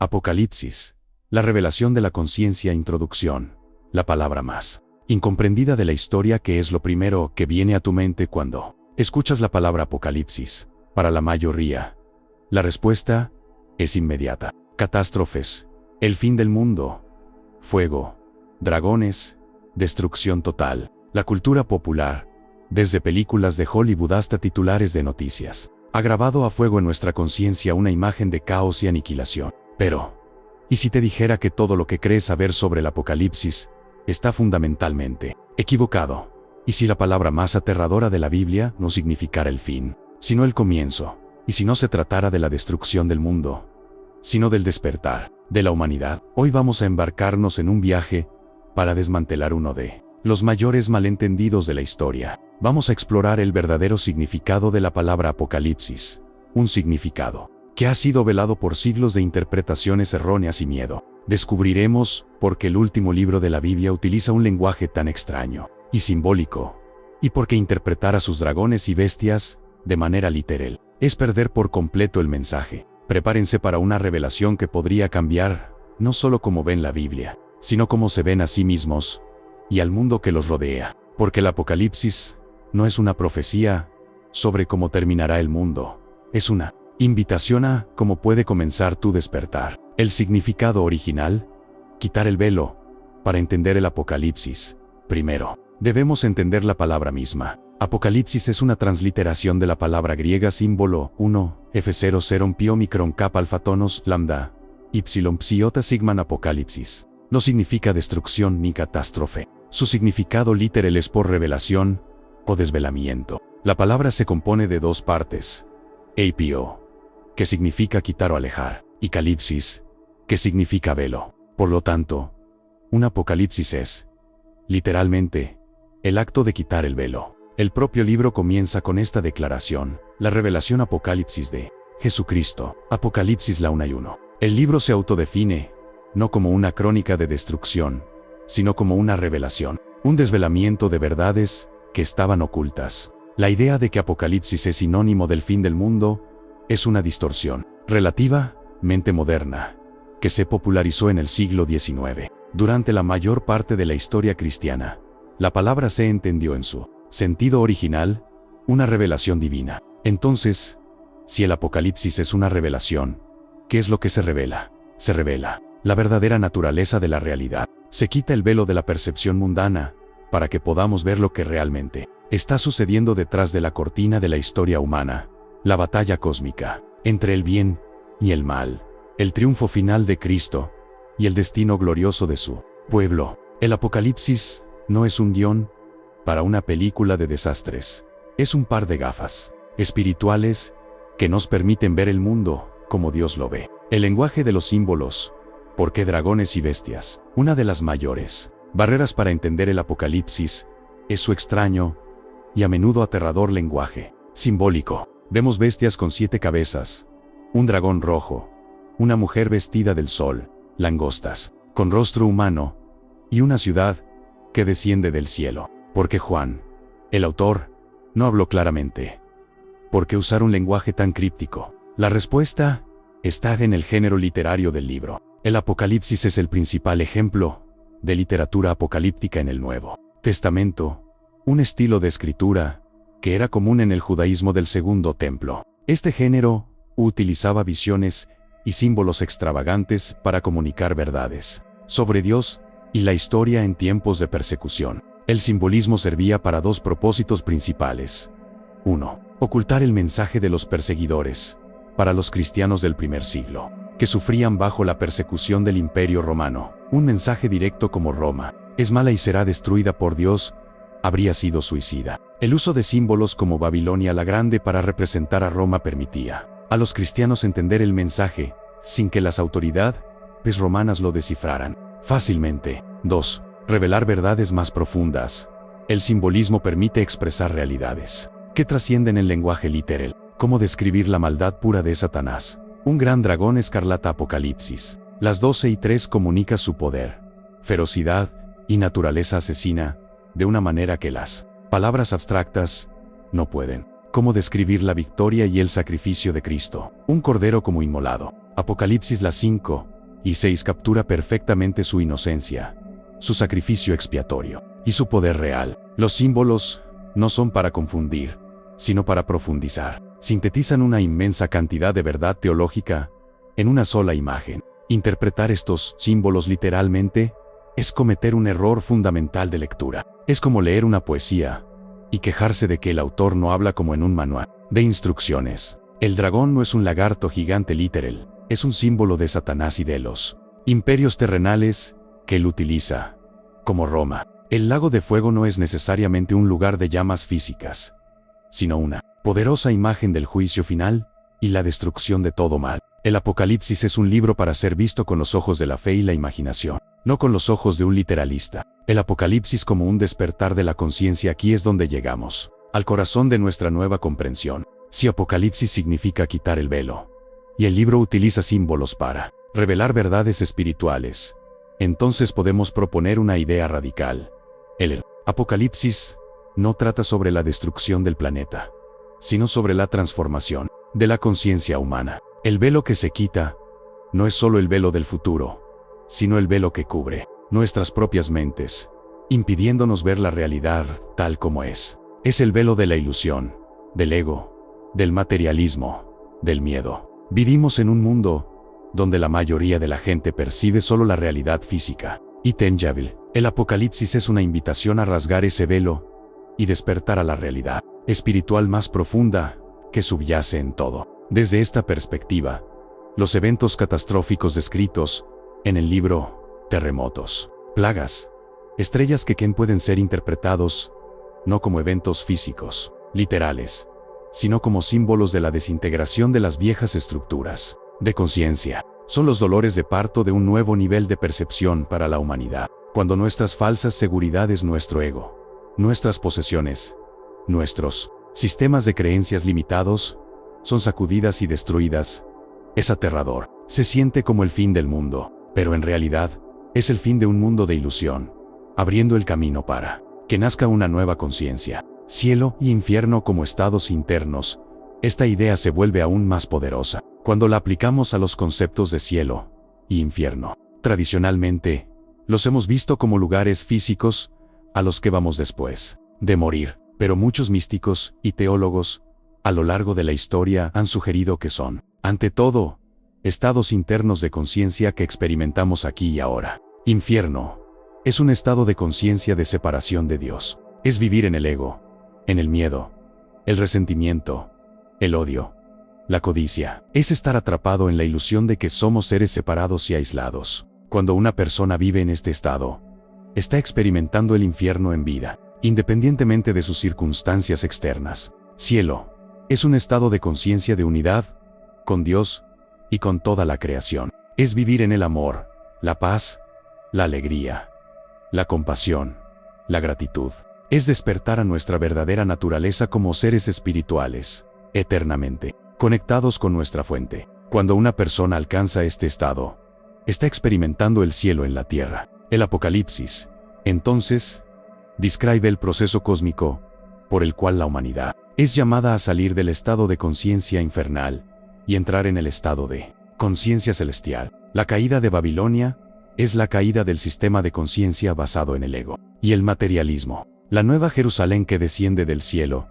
Apocalipsis. La revelación de la conciencia. Introducción. La palabra más incomprendida de la historia, que es lo primero que viene a tu mente cuando escuchas la palabra Apocalipsis. Para la mayoría, la respuesta es inmediata. Catástrofes, el fin del mundo, fuego, dragones, destrucción total. La cultura popular, desde películas de Hollywood hasta titulares de noticias, ha grabado a fuego en nuestra conciencia una imagen de caos y aniquilación. Pero, ¿y si te dijera que todo lo que crees saber sobre el Apocalipsis está fundamentalmente equivocado? ¿Y si la palabra más aterradora de la Biblia no significara el fin, sino el comienzo? ¿Y si no se tratara de la destrucción del mundo, sino del despertar de la humanidad? Hoy vamos a embarcarnos en un viaje para desmantelar uno de los mayores malentendidos de la historia. Vamos a explorar el verdadero significado de la palabra Apocalipsis, un significado que ha sido velado por siglos de interpretaciones erróneas y miedo. Descubriremos por qué el último libro de la Biblia utiliza un lenguaje tan extraño y simbólico, y por qué interpretar a sus dragones y bestias de manera literal es perder por completo el mensaje. Prepárense para una revelación que podría cambiar no solo cómo ven la Biblia, sino cómo se ven a sí mismos y al mundo que los rodea, porque el Apocalipsis no es una profecía sobre cómo terminará el mundo, es una invitación a cómo puede comenzar tu despertar. El significado original: quitar el velo. Para entender el Apocalipsis, primero debemos entender la palabra misma. Apocalipsis es una transliteración de la palabra griega símbolo 1, F00 pi omicron kappa alfa tonos lambda, y psi iota sigma. Apocalipsis no significa destrucción ni catástrofe. Su significado literal es por revelación o desvelamiento. La palabra se compone de dos partes: APO, que significa quitar o alejar, y calipsis, que significa velo. Por lo tanto, un apocalipsis es, literalmente, el acto de quitar el velo. El propio libro comienza con esta declaración: la revelación Apocalipsis de Jesucristo. Apocalipsis la 1 y 1. El libro se autodefine, no como una crónica de destrucción, sino como una revelación, un desvelamiento de verdades que estaban ocultas. La idea de que Apocalipsis es sinónimo del fin del mundo es una distorsión relativamente moderna, que se popularizó en el siglo XIX. Durante la mayor parte de la historia cristiana, la palabra se entendió en su sentido original, una revelación divina. Entonces, si el Apocalipsis es una revelación, ¿qué es lo que se revela? Se revela la verdadera naturaleza de la realidad. Se quita el velo de la percepción mundana, para que podamos ver lo que realmente está sucediendo detrás de la cortina de la historia humana, la batalla cósmica entre el bien y el mal, el triunfo final de Cristo y el destino glorioso de su pueblo. El Apocalipsis no es un guión para una película de desastres, es un par de gafas espirituales que nos permiten ver el mundo como Dios lo ve. El lenguaje de los símbolos. ¿Por qué dragones y bestias? Una de las mayores barreras para entender el Apocalipsis es su extraño y a menudo aterrador lenguaje simbólico. Vemos bestias con 7 cabezas, un dragón rojo, una mujer vestida del sol, langostas con rostro humano y una ciudad que desciende del cielo. ¿Por qué Juan, el autor, no habló claramente? ¿Por qué usar un lenguaje tan críptico? La respuesta está en el género literario del libro. El Apocalipsis es el principal ejemplo de literatura apocalíptica en el Nuevo Testamento, un estilo de escritura que era común en el judaísmo del Segundo Templo. Este género utilizaba visiones y símbolos extravagantes para comunicar verdades sobre Dios y la historia en tiempos de persecución. El simbolismo servía para dos propósitos principales. 1. Ocultar el mensaje de los perseguidores para los cristianos del primer siglo, que sufrían bajo la persecución del Imperio Romano. Un mensaje directo como Roma es mala y será destruida por Dios habría sido suicida. El uso de símbolos como Babilonia la Grande para representar a Roma permitía a los cristianos entender el mensaje sin que las autoridades romanas lo descifraran fácilmente. 2. Revelar verdades más profundas. El simbolismo permite expresar realidades que trascienden el lenguaje literal. ¿Cómo describir la maldad pura de Satanás? Un gran dragón escarlata. Apocalipsis. Las 12 y 3 comunica su poder, ferocidad y naturaleza asesina de una manera que las palabras abstractas no pueden. ¿Cómo describir la victoria y el sacrificio de Cristo? Un cordero como inmolado. Apocalipsis las 5 y 6 captura perfectamente su inocencia, su sacrificio expiatorio y su poder real. Los símbolos no son para confundir, sino para profundizar. Sintetizan una inmensa cantidad de verdad teológica en una sola imagen. Interpretar estos símbolos literalmente es cometer un error fundamental de lectura. Es como leer una poesía y quejarse de que el autor no habla como en un manual de instrucciones. El dragón no es un lagarto gigante literal, es un símbolo de Satanás y de los imperios terrenales que él utiliza, como Roma. El lago de fuego no es necesariamente un lugar de llamas físicas, sino una poderosa imagen del juicio final y la destrucción de todo mal. El Apocalipsis es un libro para ser visto con los ojos de la fe y la imaginación, no con los ojos de un literalista. El Apocalipsis como un despertar de la conciencia. Aquí es donde llegamos, al corazón de nuestra nueva comprensión. Si Apocalipsis significa quitar el velo, y el libro utiliza símbolos para revelar verdades espirituales, entonces podemos proponer una idea radical. El Apocalipsis no trata sobre la destrucción del planeta, sino sobre la transformación de la conciencia humana. El velo que se quita no es solo el velo del futuro, sino el velo que cubre nuestras propias mentes, impidiéndonos ver la realidad tal como es. Es el velo de la ilusión, del ego, del materialismo, del miedo. Vivimos en un mundo donde la mayoría de la gente percibe solo la realidad física y tangible. El Apocalipsis es una invitación a rasgar ese velo y despertar a la realidad espiritual más profunda que subyace en todo. Desde esta perspectiva, los eventos catastróficos descritos en el libro, terremotos, plagas, estrellas que pueden ser interpretados no como eventos físicos, literales, sino como símbolos de la desintegración de las viejas estructuras de conciencia. Son los dolores de parto de un nuevo nivel de percepción para la humanidad, cuando nuestras falsas seguridades, nuestro ego, nuestras posesiones, nuestros sistemas de creencias limitados, son sacudidas y destruidas. Es aterrador. Se siente como el fin del mundo, pero en realidad, es el fin de un mundo de ilusión, abriendo el camino para que nazca una nueva conciencia. Cielo y infierno como estados internos. Esta idea se vuelve aún más poderosa cuando la aplicamos a los conceptos de cielo y infierno. Tradicionalmente, los hemos visto como lugares físicos a los que vamos después de morir, pero muchos místicos y teólogos a lo largo de la historia han sugerido que son, ante todo, estados internos de conciencia que experimentamos aquí y ahora. Infierno es un estado de conciencia de separación de Dios. Es vivir en el ego, en el miedo, el resentimiento, el odio, la codicia. Es estar atrapado en la ilusión de que somos seres separados y aislados. Cuando una persona vive en este estado, está experimentando el infierno en vida, independientemente de sus circunstancias externas. Cielo es un estado de conciencia de unidad con Dios y con toda la creación. Es vivir en el amor, la paz, la alegría, la compasión, la gratitud. Es despertar a nuestra verdadera naturaleza como seres espirituales, eternamente conectados con nuestra fuente. Cuando una persona alcanza este estado, está experimentando el cielo en la tierra. El Apocalipsis, entonces, describe el proceso cósmico por el cual la humanidad es llamada a salir del estado de conciencia infernal y entrar en el estado de conciencia celestial. La caída de Babilonia es la caída del sistema de conciencia basado en el ego y el materialismo. La nueva Jerusalén que desciende del cielo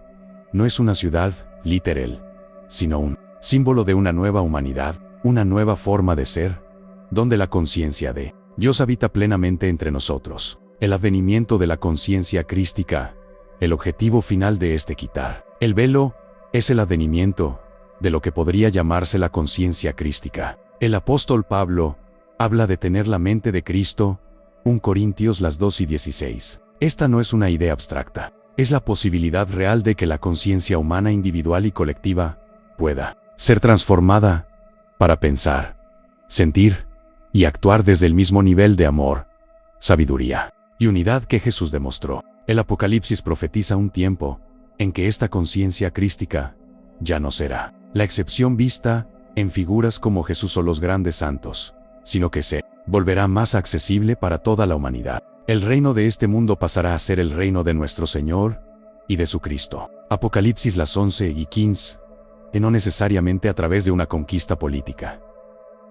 no es una ciudad literal, sino un símbolo de una nueva humanidad, una nueva forma de ser, donde la conciencia de Dios habita plenamente entre nosotros. El advenimiento de la conciencia crística, el objetivo final de quitar el velo, es el advenimiento de lo que podría llamarse la conciencia crística. El apóstol Pablo habla de tener la mente de Cristo, 1 Corintios 2:16. Esta no es una idea abstracta, es la posibilidad real de que la conciencia humana individual y colectiva pueda ser transformada para pensar, sentir y actuar desde el mismo nivel de amor, sabiduría y unidad que Jesús demostró. El Apocalipsis profetiza un tiempo en que esta conciencia crística ya no será la excepción vista en figuras como Jesús o los grandes santos, sino que se volverá más accesible para toda la humanidad. El reino de este mundo pasará a ser el reino de nuestro Señor y de su Cristo. Apocalipsis 11:15, y no necesariamente a través de una conquista política,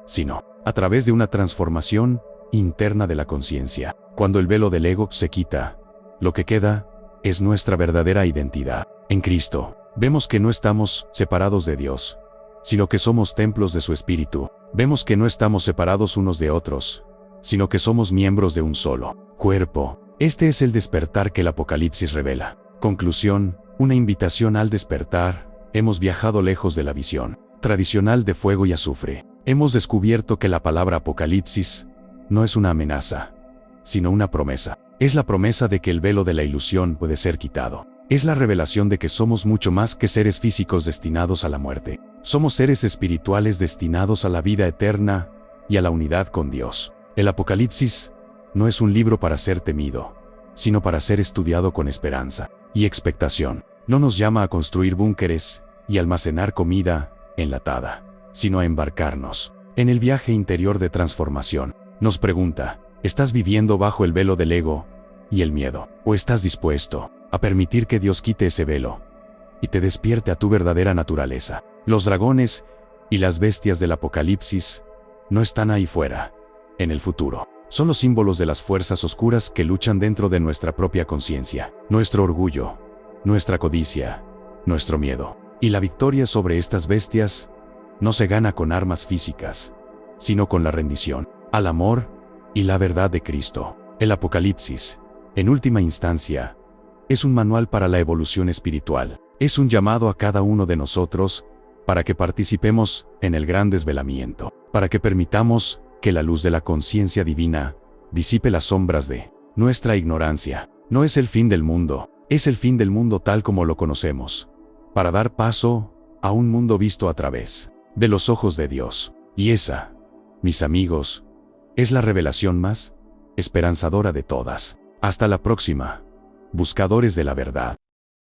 sino a través de una transformación interna de la conciencia. Cuando el velo del ego se quita, lo que queda es nuestra verdadera identidad. En Cristo, vemos que no estamos separados de Dios, sino que somos templos de su Espíritu. Vemos que no estamos separados unos de otros, sino que somos miembros de un solo cuerpo. Este es el despertar que el Apocalipsis revela. Conclusión, una invitación al despertar. Hemos viajado lejos de la visión tradicional de fuego y azufre. Hemos descubierto que la palabra Apocalipsis no es una amenaza, sino una promesa. Es la promesa de que el velo de la ilusión puede ser quitado. Es la revelación de que somos mucho más que seres físicos destinados a la muerte. Somos seres espirituales destinados a la vida eterna y a la unidad con Dios. El Apocalipsis no es un libro para ser temido, sino para ser estudiado con esperanza y expectación. No nos llama a construir búnkeres y almacenar comida enlatada, sino a embarcarnos en el viaje interior de transformación. Nos pregunta, ¿estás viviendo bajo el velo del ego y el miedo? ¿O estás dispuesto a permitir que Dios quite ese velo y te despierte a tu verdadera naturaleza? Los dragones y las bestias del Apocalipsis no están ahí fuera, en el futuro. Son los símbolos de las fuerzas oscuras que luchan dentro de nuestra propia conciencia, nuestro orgullo, nuestra codicia, nuestro miedo. Y la victoria sobre estas bestias no se gana con armas físicas, sino con la rendición al amor y la verdad de Cristo. El Apocalipsis, en última instancia, es un manual para la evolución espiritual. Es un llamado a cada uno de nosotros para que participemos en el gran desvelamiento, para que permitamos que la luz de la conciencia divina disipe las sombras de nuestra ignorancia. No es el fin del mundo, es el fin del mundo tal como lo conocemos, para dar paso a un mundo visto a través de los ojos de Dios. Y esa, mis amigos, es la revelación más esperanzadora de todas. Hasta la próxima, buscadores de la verdad.